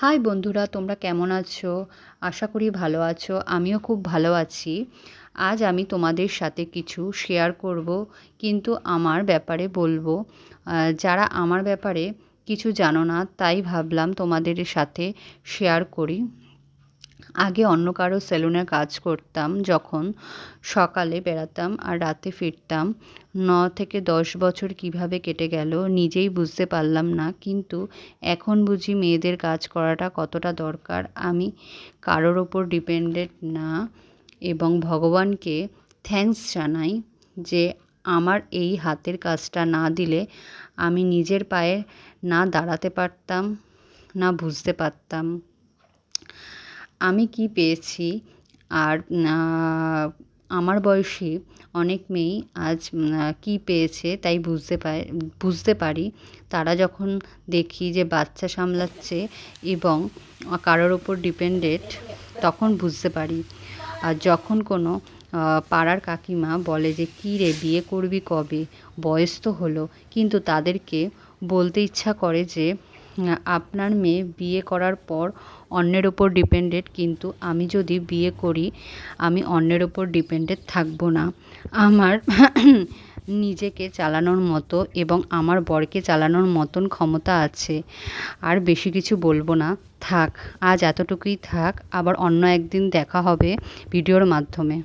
High বন্ধুরা, তোমরা কেমন আছো? আশা করি ভালো আছো। আমিও খুব ভালো আছি। আজ আমি তোমাদের সাথে কিছু শেয়ার করব, কিন্তু আমার ব্যাপারে বলবো। যারা আমার ব্যাপারে কিছু জানো না, তাই ভাবলাম তোমাদের সাথে শেয়ার করি। আগে অন্য কারো সেলুনে কাজ করতাম, যখন সকালে বেরাতাম আর রাতে ফিরতাম। 9 থেকে 10 বছর কীভাবে কেটে গেল নিজেই বুঝতে পারলাম না, কিন্তু এখন বুঝি মেয়েদের কাজ করাটা কতটা দরকার। আমি কারোর ওপর ডিপেন্ডেন্ট না, এবং ভগবানকে থ্যাঙ্কস জানাই যে আমার এই হাতের কাজটা না দিলে আমি নিজের পায়ে না দাঁড়াতে পারতাম, না বুঝতে পারতাম আমি কি পেয়েছি। আর আমার বয়সী অনেক মেয়েই আজ কী পেয়েছে তাই বুঝতে পারি। তারা যখন দেখি যে বাচ্চা সামলাচ্ছে এবং কারোর ওপর ডিপেন্ডেন্ট, তখন বুঝতে পারি। আর যখন কোনো পাড়ার কাকিমা বলে যে কী রে, বিয়ে করবি কবে, বয়স তো হলো, কিন্তু তাদেরকে বলতে ইচ্ছা করে যে আপনার মেয়ে বিয়ে করার পর অন্যের ওপর ডিপেন্ডেন্ট, কিন্তু আমি যদি বিয়ে করি আমি অন্যের ওপর ডিপেন্ডেন্ট থাকবো না। আমার নিজেকে চালানোর মতো এবং আমার বরকে চালানোর মতন ক্ষমতা আছে। আর বেশি কিছু বলবো না, থাক, আজ এতটুকুই থাক। আবার অন্য একদিন দেখা হবে ভিডিওর মাধ্যমে।